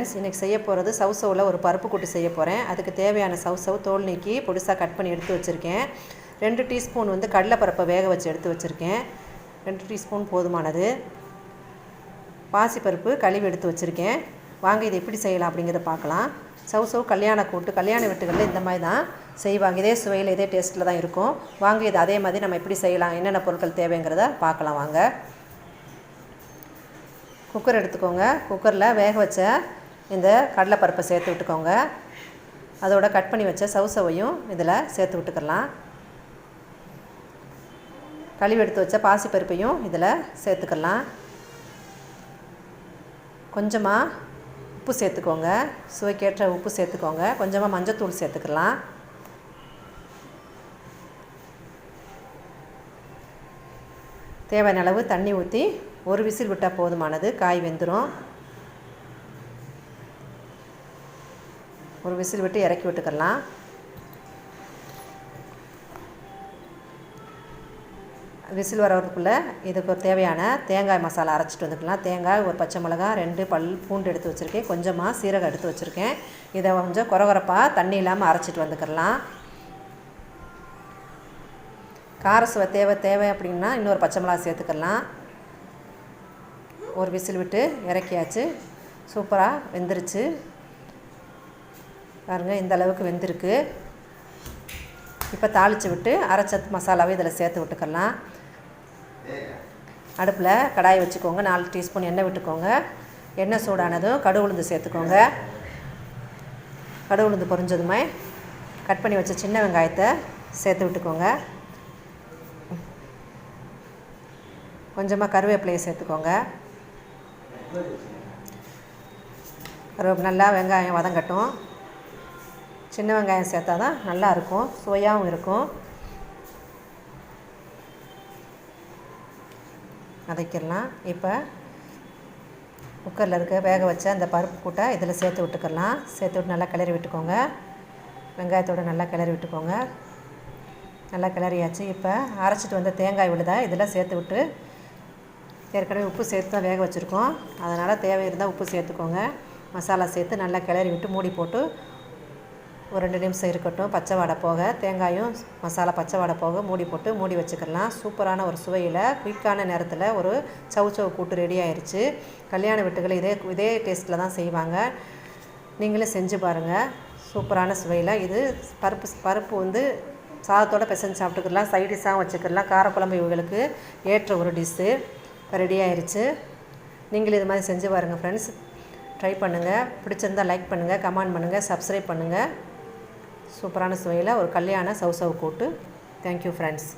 Friends, இன்றைக்கி செய்ய போகிறது சவுசவில் ஒரு பருப்பு கூட்டு செய்ய போகிறேன். அதுக்கு தேவையான சவுசவு தோல் நீக்கி பொடிசாக கட் பண்ணி எடுத்து வச்சுருக்கேன். 2 டீஸ்பூன் வந்து கடலைப்பருப்பை வேக வச்சு எடுத்து வச்சுருக்கேன். 2 டீஸ்பூன் போதுமானது. பாசிப்பருப்பு கழுவி எடுத்து வச்சுருக்கேன். வாங்க இதை எப்படி செய்யலாம் அப்படிங்கிறத பார்க்கலாம். சவுசவு கல்யாண கூட்டு, கல்யாண வீட்டுகளில் இந்த மாதிரி தான் செய்வாங்க. இதே சுவையில் இதே டேஸ்ட்டில் தான் இருக்கும். வாங்க இது அதே மாதிரி நம்ம எப்படி செய்யலாம், என்னென்ன பொருட்கள் தேவைங்கிறத பார்க்கலாம் வாங்க. குக்கர் எடுத்துக்கோங்க. குக்கரில் வேக வச்ச இந்த கடலைப்பருப்பை சேர்த்து விட்டுக்கோங்க. அதோட கட் பண்ணி வச்ச சவுசவையும் இதில் சேர்த்து விட்டுக்கலாம். கழுவி எடுத்து வச்ச பாசிப்பருப்பையும் இதில் சேர்த்துக்கலாம். கொஞ்சமாக உப்பு சேர்த்துக்கோங்க. சுவைக்கேற்ற உப்பு சேர்த்துக்கோங்க. கொஞ்சமாக மஞ்சத்தூள் சேர்த்துக்கலாம். தேவையான அளவு தண்ணி ஊற்றி ஒரு விசில் விட்டால் போதுமானது. காய் வெந்துடும். ஒரு விசில் விட்டு இறக்கி விட்டுக்கலாம். விசில் வரதுக்குள்ளே இதுக்கு ஒரு தேவையான தேங்காய் மசாலா அரைச்சிட்டு வந்துக்கலாம். தேங்காய், ஒரு பச்சை மிளகாய், 2 பல் பூண்டு எடுத்து வச்சுருக்கேன். கொஞ்சமாக சீரகம் எடுத்து வச்சுருக்கேன். இதை கொஞ்சம் கொரகொரப்பாக தண்ணி இல்லாமல் அரைச்சிட்டு வந்துக்கலாம். கார சுவை தேவை அப்படின்னா இன்னொரு பச்சை மிளகாய் சேர்த்துக்கலாம். ஒரு விசில் விட்டு இறக்கியாச்சு. சூப்பராக வெந்துருச்சு பாருங்கள், இந்த அளவுக்கு வெந்திருக்கு. இப்போ தாளித்து விட்டு அரைச்ச மசாலாவை இதில் சேர்த்து விட்டுக்கலாம். அடுப்பில் கடாயை வச்சுக்கோங்க. 4 டீஸ்பூன் எண்ணெய் விட்டுக்கோங்க. எண்ணெய் சூடானதும் கடுகு உளுந்து சேர்த்துக்கோங்க. கடுகு உளுந்து பொரிஞ்சதுமே கட் பண்ணி வச்ச சின்ன வெங்காயத்தை சேர்த்து விட்டுக்கோங்க. கொஞ்சமாக கருவேப்பிலையை சேர்த்துக்கோங்க. நல்லா வெங்காயம் வதங்கட்டும். சின்ன வெங்காயம் சேர்த்தா தான் நல்லாயிருக்கும், சுவையாகவும் இருக்கும். வதக்கிடலாம். இப்போ குக்கரில் இருக்க வேக வச்ச அந்த பருப்பு கூட்டை இதில் சேர்த்து விட்டுக்கலாம். சேர்த்து விட்டு நல்லா கிளறி விட்டுக்கோங்க. வெங்காயத்தோடு நல்லா கிளறி விட்டுக்கோங்க. நல்லா கிளறியாச்சு. இப்போ அரைச்சிட்டு வந்த தேங்காய் விழுதை இதில் சேர்த்து விட்டு, ஏற்கனவே உப்பு சேர்த்து தான் வேக வச்சுருக்கோம், அதனால் தேவை இருந்தால் உப்பு சேர்த்துக்கோங்க. மசாலா சேர்த்து நல்லா கிளறி விட்டு மூடி போட்டு ஒரு 2 நிமிஷம் இருக்கட்டும். பச்சை வாடை போக, தேங்காயும் மசாலா பச்சை வாடை போக மூடி வச்சுக்கலாம். சூப்பரான ஒரு சுவையில் குயிக்கான நேரத்தில் ஒரு சவுச்சவு கூட்டு ரெடி ஆயிடுச்சு. கல்யாண வீட்டுகள் இதே டேஸ்ட்டில் தான் செய்வாங்க. நீங்களும் செஞ்சு பாருங்கள். சூப்பரான சுவையில் இது பருப்பு வந்து சாதத்தோடு பிசைஞ்சு சாப்பிட்டுக்கலாம். சைடிஷாகவும் வச்சுக்கலாம். காரக்குழம்பு இவங்களுக்கு ஏற்ற ஒரு டிஷ்ஷு இப்போ ரெடி ஆயிடுச்சு. நீங்களும் இது மாதிரி செஞ்சு பாருங்கள் ஃப்ரெண்ட்ஸ். ட்ரை பண்ணுங்கள். பிடிச்சிருந்தால் லைக் பண்ணுங்கள், கமெண்ட் பண்ணுங்கள், சப்ஸ்கிரைப் பண்ணுங்கள். சூப்பரான சுவையில் ஒரு கல்யாண சவுசவு கூட்டு. Thank you friends.